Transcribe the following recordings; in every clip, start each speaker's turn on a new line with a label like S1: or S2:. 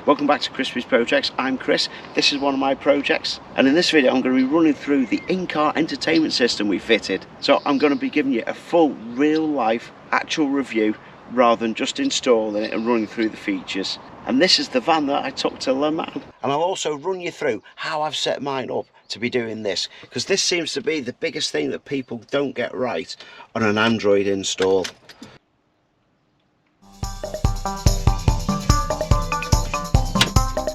S1: Welcome back to Crispy's Projects. I'm Chris. This is one of my projects, and in this video I'm going to be running through the in-car entertainment system we fitted. So I'm going to be giving you a full real-life actual review rather than just installing it and running through the features. And this is the van that I took to Le Mans. And I'll also run you through how I've set mine up to be doing this, because this seems to be the biggest thing that people don't get right on an Android install.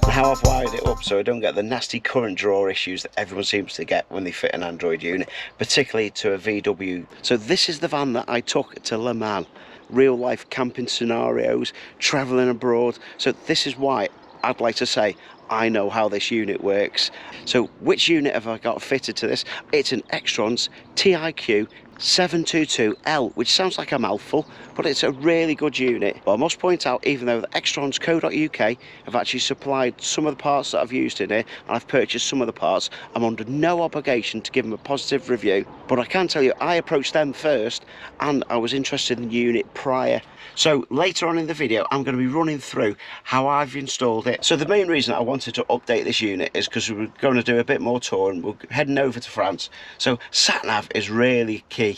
S1: How I've wired it up so I don't get the nasty current draw issues that everyone seems to get when they fit an Android unit, particularly to a VW. So this is the van that I took to Le Mans. Real life camping scenarios, travelling abroad. So this is why I'd like to say I know how this unit works. So which unit have I got fitted to this? It's an XTRONS TIQ 722L, which sounds like a mouthful, but it's a really good unit. But I must point out, even though the XTRONS.co.uk have actually supplied some of the parts that I've used in here, and I've purchased some of the parts, I'm under no obligation to give them a positive review. But I can tell you, I approached them first, and I was interested in the unit prior. So later on in the video, I'm going to be running through how I've installed it. So the main reason I wanted to update this unit is because we're going to do a bit more touring. We're heading over to France. So Satnav is really key.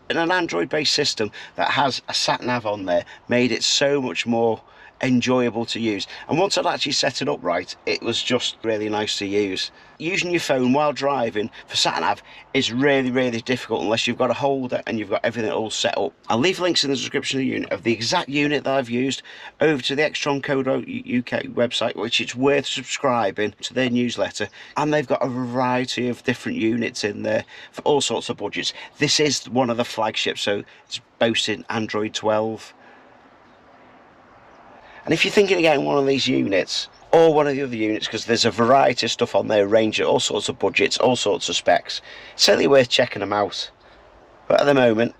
S1: And an Android-based system that has a Satnav on there made it so much more enjoyable to use. And once I'd actually set it up right, it was just really nice to use. Using your phone while driving for Satnav is really difficult unless you've got a holder and you've got everything all set up. I'll leave links in the description of the unit, of the exact unit that I've used, over to the XTRONS.co.uk website, which it's worth subscribing to their newsletter. And they've got a variety of different units in there for all sorts of budgets. This is one of the flagships, so it's boasting Android 12. And if you're thinking of getting one of these units, or one of the other units, because there's a variety of stuff on there, range at all sorts of budgets, all sorts of specs, it's certainly worth checking them out. But at the moment,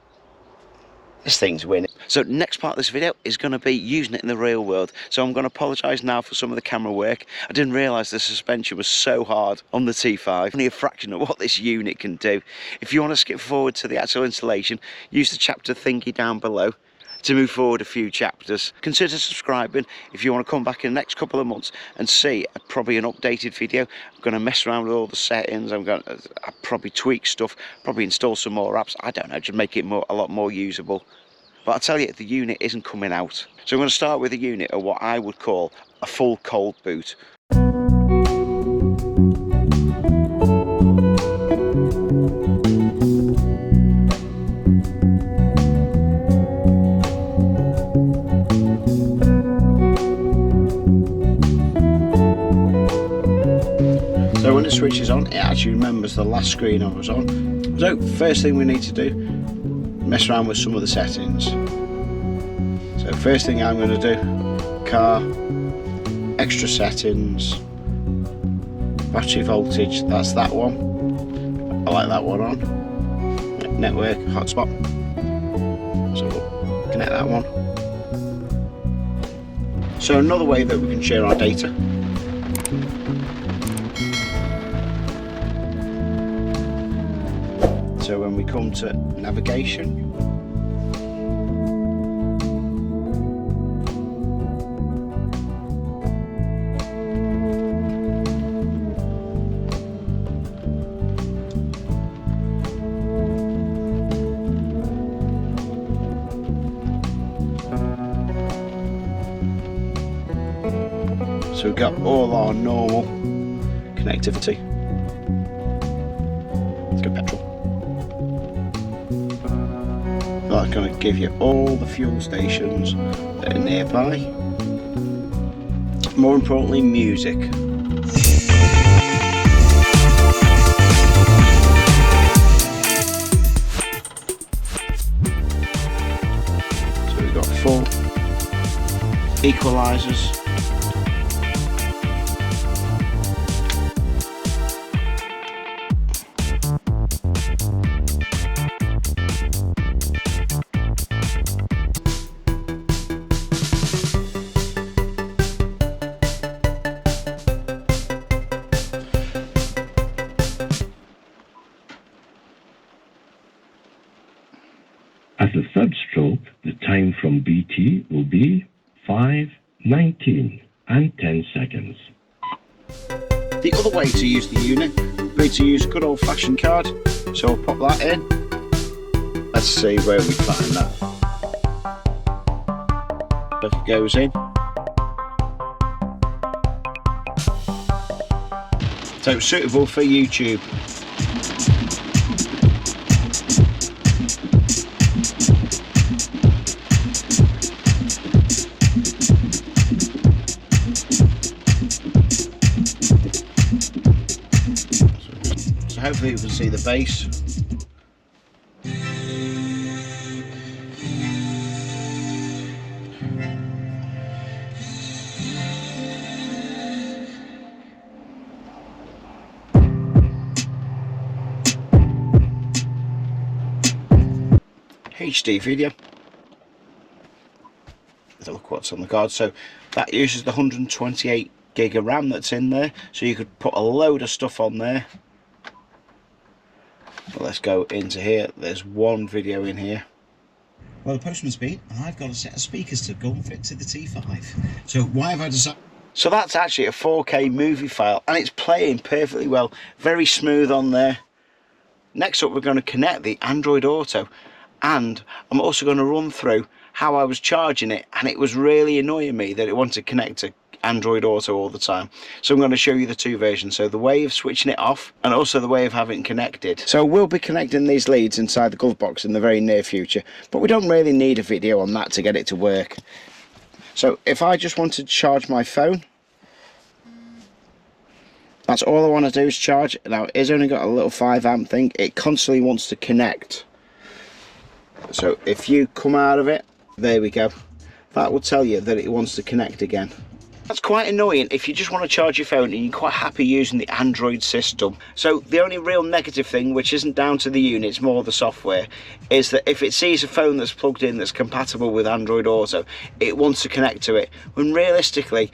S1: this thing's winning. So next part of this video is going to be using it in the real world. So I'm going to apologise now for some of the camera work. I didn't realise the suspension was so hard on the T5. Only a fraction of what this unit can do. If you want to skip forward to the actual installation, use the chapter thingy down below to move forward a few chapters. Consider subscribing if you want to come back in the next couple of months and see probably an updated video. I'm going to mess around with all the settings. I'm going to probably tweak stuff, probably install some more apps. I don't know, just make it a lot more usable. But I'll tell you, the unit isn't coming out. So I'm going to start with a unit of what I would call a full cold boot. So when the switch is on, it actually remembers the last screen I was on. So first thing we need to do, mess around with some of the settings. So first thing I'm going to do, car, extra settings, battery voltage, that's that one. I like that one on. Network, hotspot. So we'll connect that one. So another way that we can share our data. So when we come to navigation, so we've got all our normal connectivity. Let's go petrol. That's going to give you all the fuel stations that are nearby. More importantly, music. So we've got 4 equalizers.
S2: As a third stroke, the time from BT will be 5:19. and 10 seconds.
S1: The other way to use the unit would be to use a good old-fashioned card. So I'll pop that in. Let's see where we find that. If it goes in. So it's suitable for YouTube. So hopefully you can see the base. HD video. Let's look what's on the card. So that uses the 128 gig of RAM that's in there, so you could put a load of stuff on there. But let's go into here. There's one video in here.
S3: Well, the postman's been, and I've got a set of speakers to go and fit to the T5. So why have I decided?
S1: So that's actually a 4K movie file, and it's playing perfectly well. Very smooth on there. Next up, we're going to connect the Android Auto, and I'm also going to run through how I was charging it, and it was really annoying me that it wanted to connect to Android Auto all the time. So I'm going to show you the two versions, so the way of switching it off and also the way of having it connected. So we'll be connecting these leads inside the glove box in the very near future, but we don't really need a video on that to get it to work. So if I just wanted to charge my phone, that's all I want to do is charge. Now it's only got a little 5 amp thing. It constantly wants to connect. So if you come out of it, there we go. That will tell you that it wants to connect again. That's quite annoying if you just want to charge your phone and you're quite happy using the Android system. So the only real negative thing, which isn't down to the unit, it's more the software, is that if it sees a phone that's plugged in that's compatible with Android Auto, it wants to connect to it, when realistically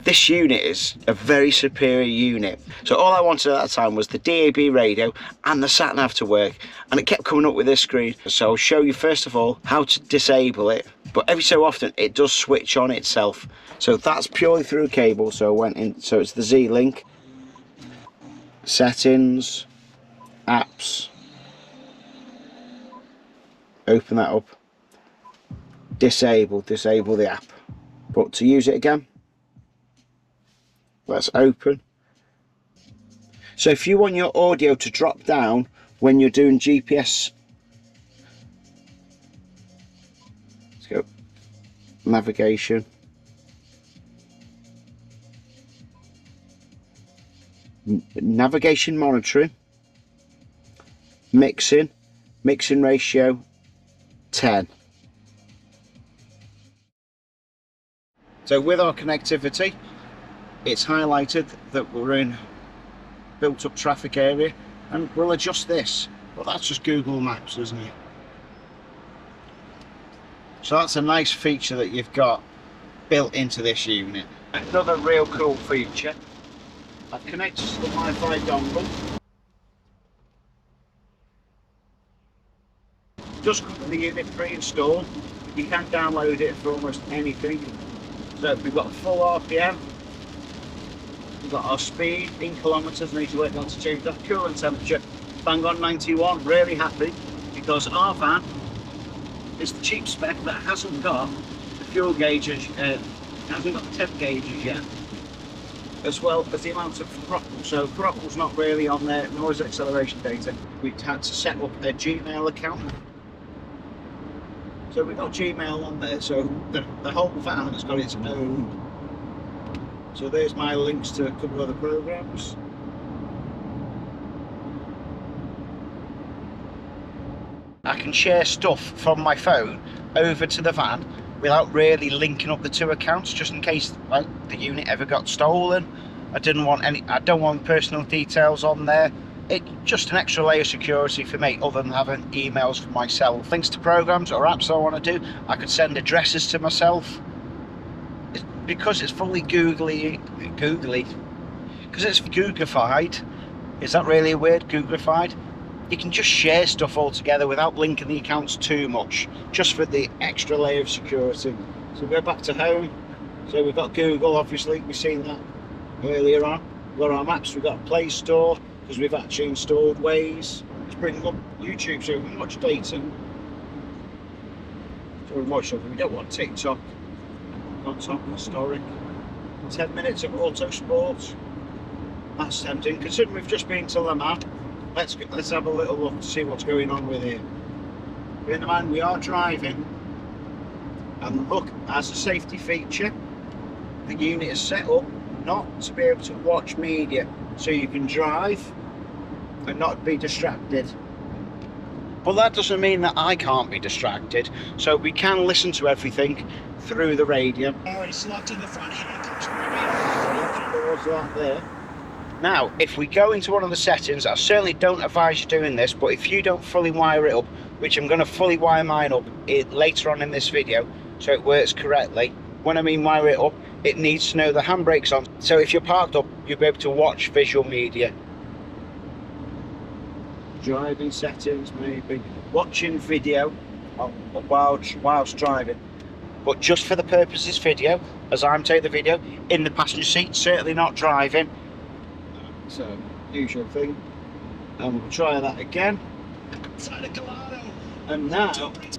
S1: this unit is a very superior unit. So all I wanted at that time was the DAB radio and the Satnav to work, and it kept coming up with this screen. So I'll show you first of all how to disable it, but every so often it does switch on itself. So that's purely through a cable. So I went in, so it's the Z-Link, settings, apps, open that up, disable the app. But to use it again, let's open. So if you want your audio to drop down when you're doing GPS, let's go navigation, navigation monitoring, mixing ratio 10. So with our connectivity, it's highlighted that we're in built up traffic area, and we'll adjust this, but that's just Google Maps, isn't it? So that's a nice feature that you've got built into this unit. Another real cool feature, I've connected to the Wi-Fi dongle. Just got the unit pre-installed. You can download it for almost anything. So we've got full RPM. We've got our speed in kilometres, need to work on to change that coolant temperature. Bang on 91, really happy, because our van is the cheap spec that hasn't got the fuel gauges, hasn't got the temp gauges yet, as well as the amount of throttle. So throttle's not really on there, nor is acceleration data. We've had to set up a Gmail account. So we've got Gmail on there, so the whole van has got its own. So there's my links to a couple of other programs. I can share stuff from my phone over to the van without really linking up the two accounts, just in case like the unit ever got stolen. I don't want personal details on there. It's just an extra layer of security for me, other than having emails for myself. Links to programs or apps I want to do, I could send addresses to myself. Because it's fully googly, because it's Googlified. Is that really a word, Googlified? You can just share stuff all together without linking the accounts too much, just for the extra layer of security. So go back to home,
S2: So we've got Google, obviously, we've seen that earlier on. We've got our maps, we've got Play Store, because we've actually installed Waze. It's bringing up YouTube so we can watch data. So we watch something. We don't want TikTok. Not top historic. 10 minutes of autosport. That's tempting. Considering we've just been to Le Mans, let's have a little look to see what's going on with here. Bearing in mind we are driving, and look, as a safety feature, the unit is set up not to be able to watch media, so you can drive and not be distracted. But that doesn't mean that I can't be distracted, so we can listen to everything through the radio.
S3: Oh, it's locked in the front here.
S2: Towards that there. Now, if we go into one of the settings, I certainly don't advise you doing this, but if you don't fully wire it up, which I'm going to fully wire mine up later on in this video, so it works correctly. When I mean wire it up, it needs to know the handbrake's on. So if you're parked up, you'll be able to watch visual media. Driving settings, maybe. Watching video whilst driving. But just for the purposes video, as I'm taking the video, in the passenger seat, certainly not driving. So, usual thing. And we'll try that again. And now,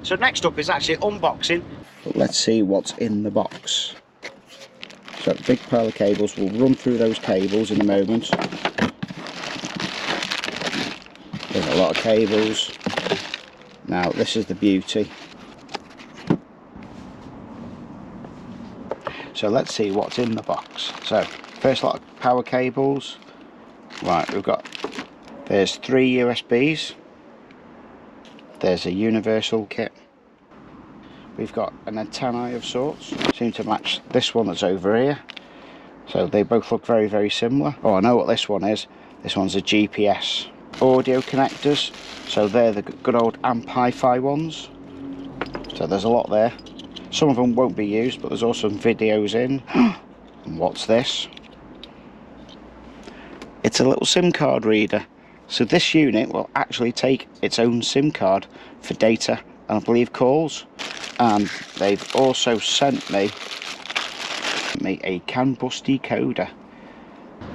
S2: so next up is actually unboxing.
S1: But let's see what's in the box. So big pile of cables, we'll run through those cables in a moment. There's a lot of cables. Now this is the beauty. So let's see what's in the box. So first lot of power cables. Right, there's 3 USBs. There's a universal kit. We've got an antennae of sorts, seem to match this one that's over here. So they both look very, very similar. Oh, I know what this one is. This one's a GPS. Audio connectors, so they're the good old amp hi-fi ones. So there's a lot there. Some of them won't be used, but there's also some videos in. And what's this? It's a little SIM card reader. So this unit will actually take its own SIM card for data and I believe calls. And they've also sent me a CAN bus decoder.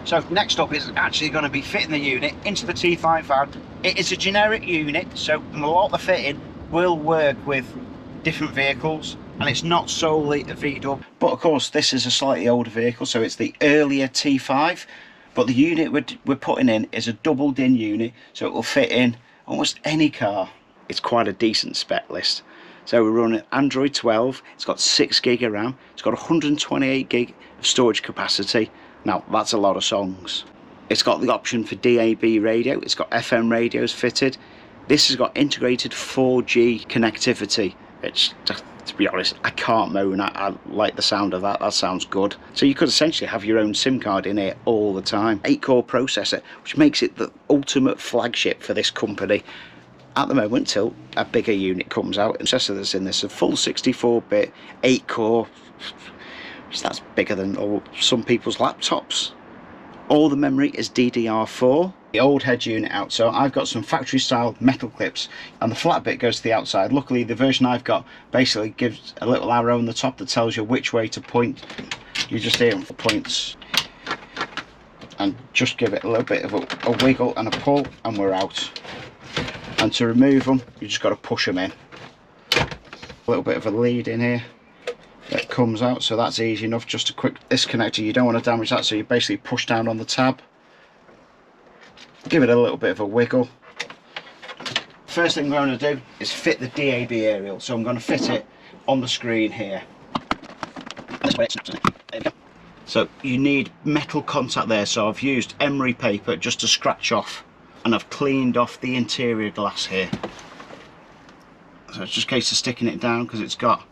S2: So next up is actually going to be fitting the unit into the T5 van. It is a generic unit, so a lot of the fitting will work with different vehicles, and it's not solely a VW. But of course this is a slightly older vehicle, so it's the earlier T5, but the unit we're putting in is a double DIN unit, so it will fit in almost any car. It's quite a decent spec list. So we're running Android 12, it's got 6 gig of RAM, it's got 128 gig of storage capacity. Now that's a lot of songs. It's got the option for DAB radio, it's got FM radios fitted. This has got integrated 4G connectivity, which, to be honest, I can't moan. I like the sound of that. That sounds good. So you could essentially have your own SIM card in here all the time. 8-core processor, which makes it the ultimate flagship for this company at the moment till a bigger unit comes out. And processor that's in this, a full 64-bit 8-core. That's bigger than some people's laptops. All the memory is DDR4. The old head unit out, so I've got some factory style metal clips and the flat bit goes to the outside. Luckily the version I've got basically gives a little arrow on the top that tells you which way to point. You just hear them for points and just give it a little bit of a wiggle and a pull and we're out. And to remove them you just got to push them in. A little bit of a lead in here that comes out, so that's easy enough. Just a quick disconnector, you don't want to damage that, so you basically push down on the tab, give it a little bit of a wiggle. First thing we're going to do is fit the DAB aerial, so I'm going to fit it on the screen here. This way it snaps, isn't it? There we go. So you need metal contact there, so I've used emery paper just to scratch off, and I've cleaned off the interior glass here. So it's just a case of sticking it down because it's got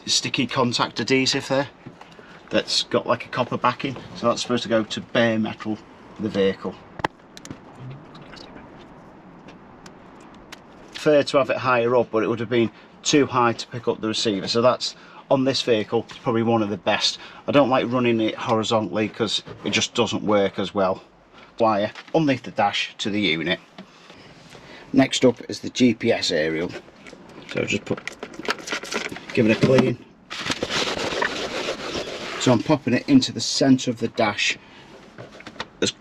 S2: sticky contact adhesive there that's got like a copper backing, so that's supposed to go to bare metal for the vehicle. Prefer to have it higher up, but it would have been too high to pick up the receiver, so that's on this vehicle. It's probably one of the best. I don't like running it horizontally because it just doesn't work as well. Wire underneath the dash to the unit. Next up is the GPS aerial, so just give it a clean. So I'm popping it into the centre of the dash as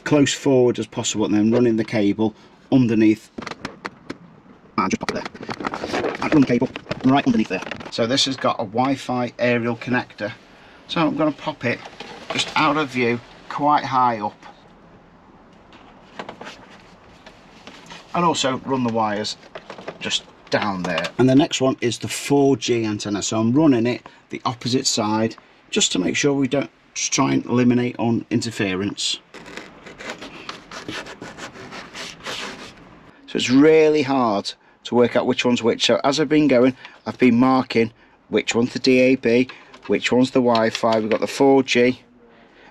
S2: close forward as possible, and then running the cable underneath, and just pop it there, and run the cable right underneath there. So this has got a Wi-Fi aerial connector, so I'm going to pop it just out of view, quite high up, and also run the wires just down there. And the next one is the 4G antenna, so I'm running it the opposite side just to make sure we don't, just try and eliminate on interference. So it's really hard to work out which one's which. So as I've been going, I've been marking which one's the DAB, which one's the Wi-Fi. We've got the 4G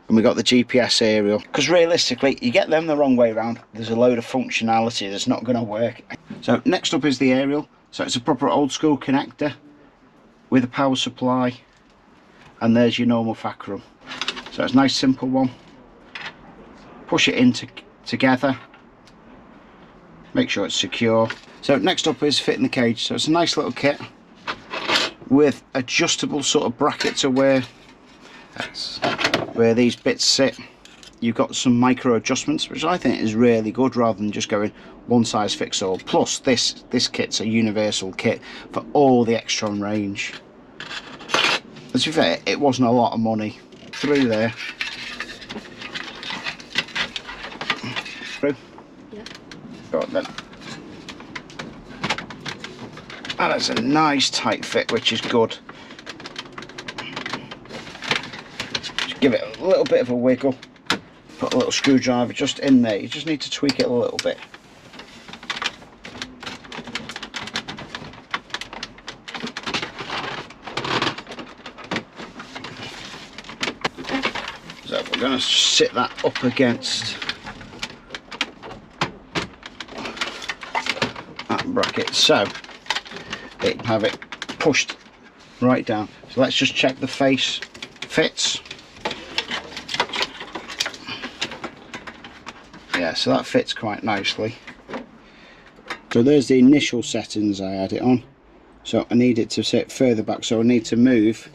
S2: and we've got the GPS aerial. Because realistically, you get them the wrong way around, there's a load of functionality that's not going to work. So next up is the aerial. So it's a proper old school connector with a power supply, and there's your normal Facrum. So it's a nice simple one. Push it in together, make sure it's secure. So next up is fitting the cage. So it's a nice little kit with adjustable sort of brackets to where these bits sit. You've got some micro adjustments, which I think is really good, rather than just going one size fits all. Plus this kit's a universal kit for all the XTRON range. To be fair, it wasn't a lot of money. Through there. Through? Yeah. Right then. And it's a nice tight fit, which is good. Just give it a little bit of a wiggle. Put a little screwdriver just in there. You just need to tweak it a little bit. So we're going to sit that up against that bracket, so have it pushed right down. So let's just check the face fits. Yeah, so that fits quite nicely. So there's the initial settings I had it on. So I need it to sit further back, so I need to move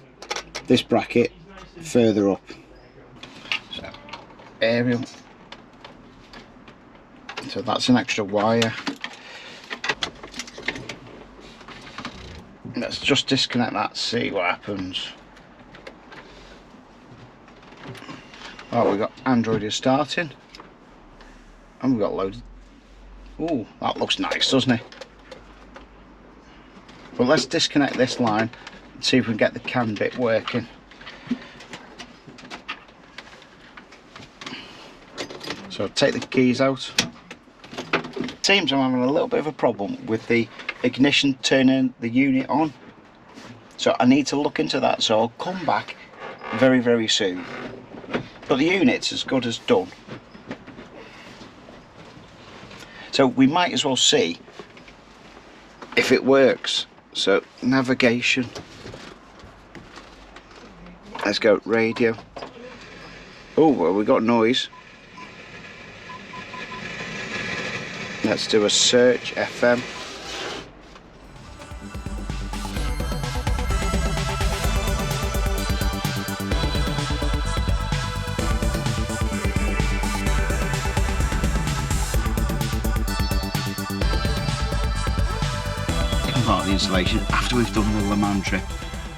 S2: this bracket further up. So aerial. So that's an extra wire. Let's just disconnect that, see what happens. Oh, we've got Android is starting. And we've got loads. Ooh, that looks nice, doesn't it? But let's disconnect this line and see if we can get the CAN bit working. So take the keys out. Seems I'm having a little bit of a problem with the ignition turning the unit on. So I need to look into that, so I'll come back very, very soon. But the unit's as good as done. So we might as well see if it works. So navigation. Let's go radio. Oh, well, we got noise. Let's do a search FM. Part of the installation after we've done the Le Mans trip.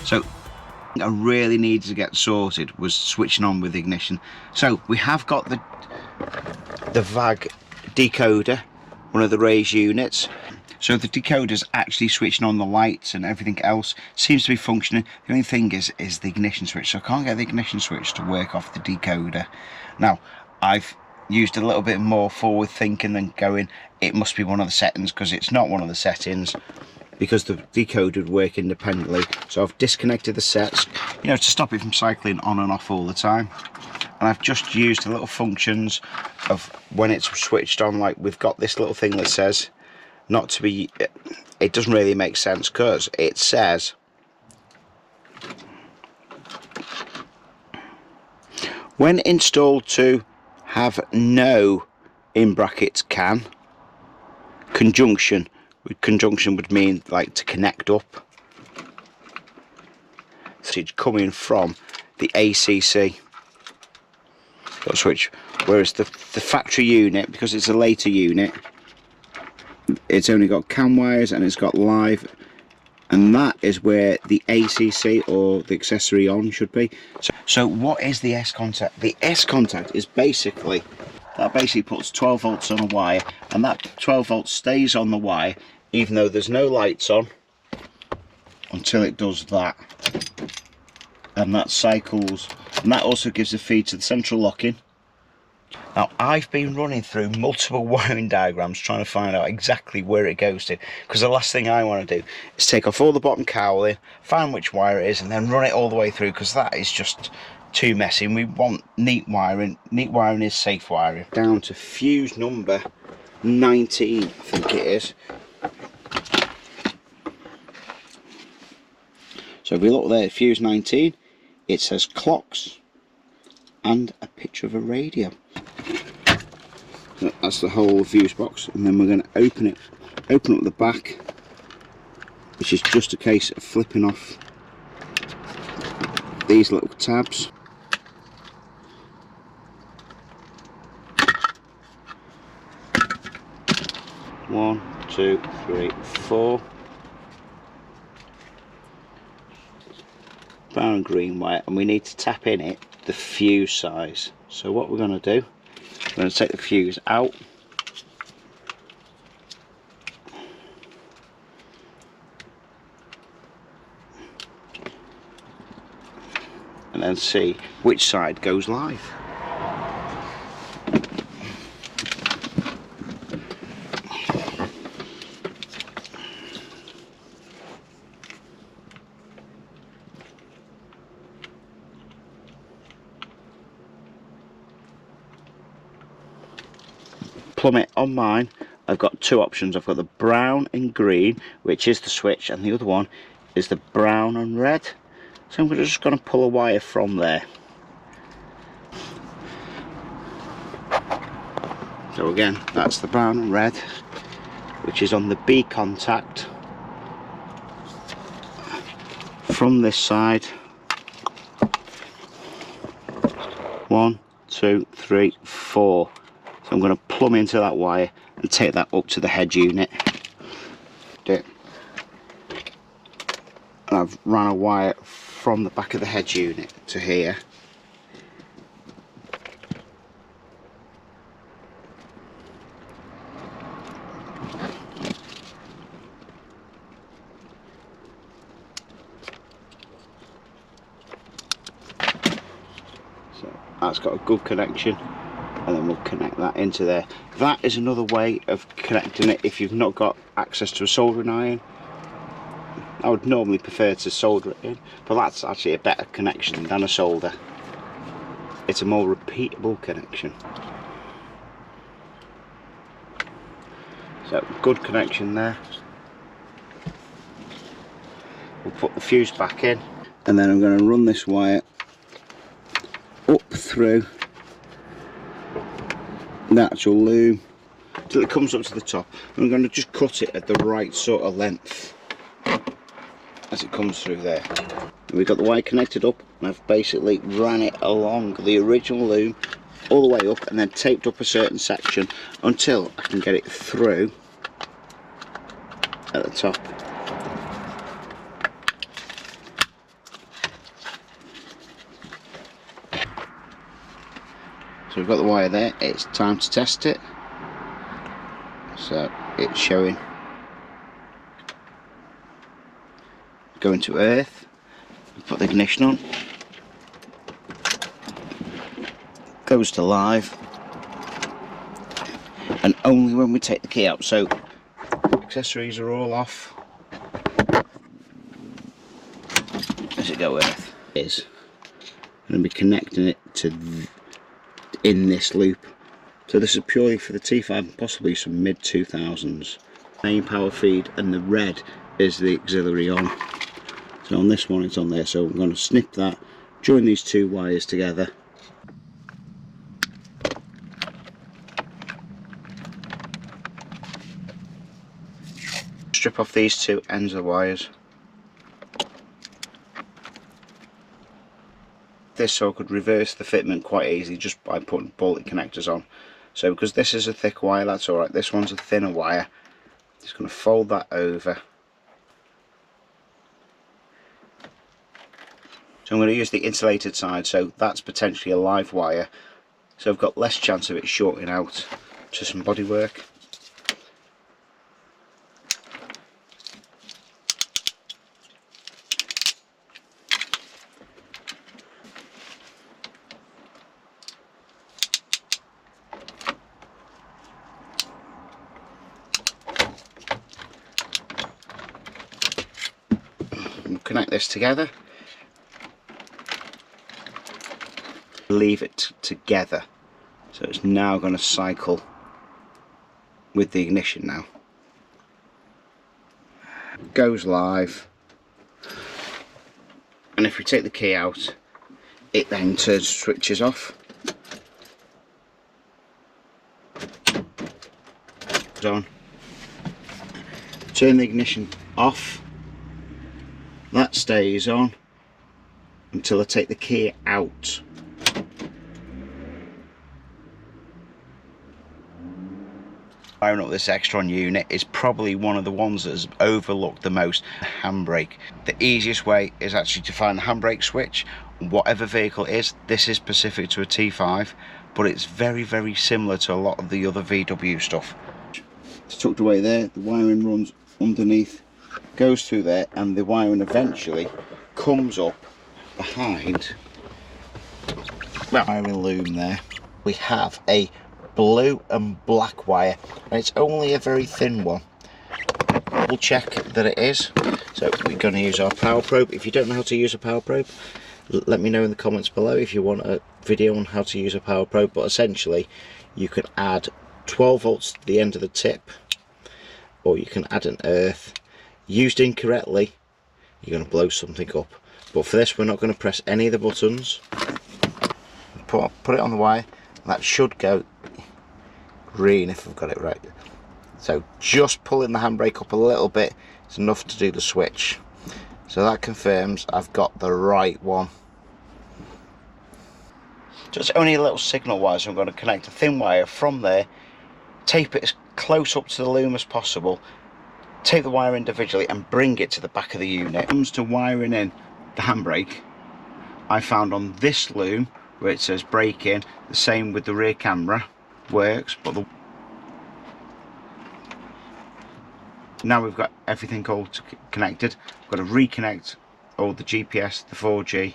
S2: So I really needed to get sorted was switching on with ignition. So we have got the VAG decoder, one of the Ray's units. So the decoder's actually switching on the lights and everything else seems to be functioning. The only thing is the ignition switch. So I can't get the ignition switch to work off the decoder. Now I've used a little bit more forward thinking than going it must be one of the settings, because it's not one of the settings, because the decoder would work independently. So I've disconnected the sets, you know, to stop it from cycling on and off all the time. And I've just used the little functions of when it's switched on, like we've got this little thing that says not to be, it doesn't really make sense because it says when installed to have no, in brackets, CAN, conjunction. Conjunction would mean like to connect up. So it's coming from
S1: the ACC switch, whereas the factory unit, because it's a later unit, it's only got cam wires and it's got live, and that is where the ACC or the accessory on should be. So what is the S contact? The S contact is basically, that basically puts 12 volts on a wire, and that 12 volts stays on the wire even though there's no lights on until it does that, and that cycles, and that also gives a feed to the central locking. Now, I've been running through multiple wiring diagrams trying to find out exactly where it goes to, because the last thing I want to do is take off all the bottom cowling, find which wire it is, and then run it all the way through, because that is just too messy, and we want neat wiring. Neat wiring is safe wiring. Down to fuse number 19, I think it is. So if we look there at fuse 19, it says clocks and a picture of a radio. So that's the whole fuse box, and then we're going to open up the back, which is just a case of flipping off these little tabs. One, two, three, four. Brown and green wire, and we need to tap in it the fuse size. So what we're going to do, we're going to take the fuse out, and then see which side goes live. Plummet on mine, I've got two options. I've got the brown and green, which is the switch, and the other one is the brown and red. So I'm just going to pull a wire from there. So again, that's the brown and red, which is on the B contact from this side. 1, 2, 3, 4. So I'm going to plumb into that wire and take that up to the head unit. And I've run a wire from the back of the head unit to here. So that's got a good connection, and then we'll connect that into there. That is another way of connecting it if you've not got access to a soldering iron. I would normally prefer to solder it in, but that's actually a better connection than a solder. It's a more repeatable connection. So good connection there. We'll put the fuse back in, and then I'm going to run this wire up through the actual loom till it comes up to the top. I'm going to just cut it at the right sort of length as it comes through there. And we've got the wire connected up, and I've basically ran it along the original loom all the way up, and then taped up a certain section until I can get it through at the top. So we've got the wire there, it's time to test it. So it's showing going to earth. Put the ignition on, goes to live, and only when we take the key out. So accessories are all off. As it go earth is, I'm going to be connecting it to in this loop. So this is purely for the T5 and possibly some mid 2000s. Main power feed, and the red is the auxiliary on. So on this one it's on there, so I'm going to snip that, join these two wires together. Strip off these two ends of the wires.
S2: this so I could reverse the fitment quite easily just by putting bolt connectors on. So because this is a thick wire, that's alright. This one's a thinner wire. Just going to fold that over. So I'm going to use the insulated side, so that's potentially a live wire. So I've got less chance of it shorting out to some bodywork. Connect this together, leave it together, so it's now going to cycle with the ignition now. Goes live, and if we take the key out, it then switches off. On. Turn the ignition off. That stays on until I take the key out. Firing up this XTRON unit is probably one of the ones that's overlooked the most. Handbrake. The easiest way is actually to find the handbrake switch. Whatever vehicle it is, this is specific to a T5, but it's very, very similar to a lot of the other VW stuff. It's tucked away there, the wiring runs underneath, goes through there, and the wiring eventually comes up behind that wiring loom there. We have a blue and black wire, and it's only a very thin one. We'll check that it is. So we're going to use our power probe. If you don't know how to use a power probe, let me know in the comments below if you want a video on how to use a power probe. But essentially you can add 12 volts to the end of the tip, or you can add an earth. Used incorrectly, you're going to blow something up. But for this, we're not going to press any of the buttons. Put it on the wire. That should go green if I've got it right. So just pulling the handbrake up a little bit is enough to do the switch. So that confirms I've got the right one. So it's only a little signal wire, so I'm going to connect a thin wire from there, tape it as close up to the loom as possible, take the wire individually and bring it to the back of the unit. When it comes to wiring in the handbrake, I found on this loom where it says brake in, the same with the rear camera works, but now we've got everything all connected. We've got to reconnect all the GPS, the 4G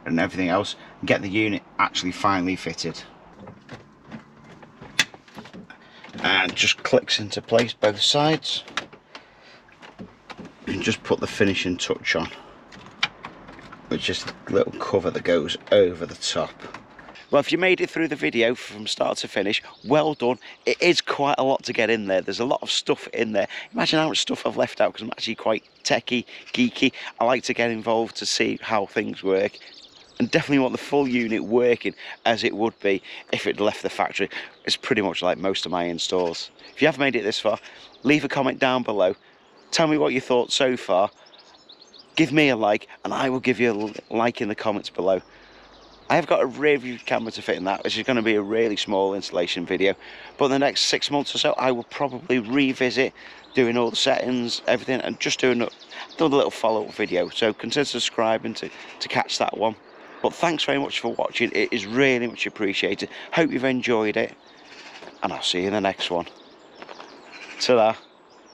S2: and everything else, and get the unit actually finally fitted. And just clicks into place both sides. And just put the finishing touch on, which is the little cover that goes over the top. Well, if you made it through the video from start to finish, well done. It is quite a lot to get in there. There's a lot of stuff in there. Imagine how much stuff I've left out, because I'm actually quite techie, geeky. I like to get involved to see how things work, and definitely want the full unit working as it would be if it left the factory. It's pretty much like most of my installs. If you have made it this far, leave a comment down below. Tell me what you thought so far. Give me a like, and I will give you a like in the comments below. I have got a rear view camera to fit in that, which is going to be a really small installation video. But in the next 6 months or so, I will probably revisit doing all the settings, everything, and just doing a little follow-up video. So consider subscribing to catch that one. But thanks very much for watching. It is really much appreciated. Hope you've enjoyed it, and I'll see you in the next one. Ta-da.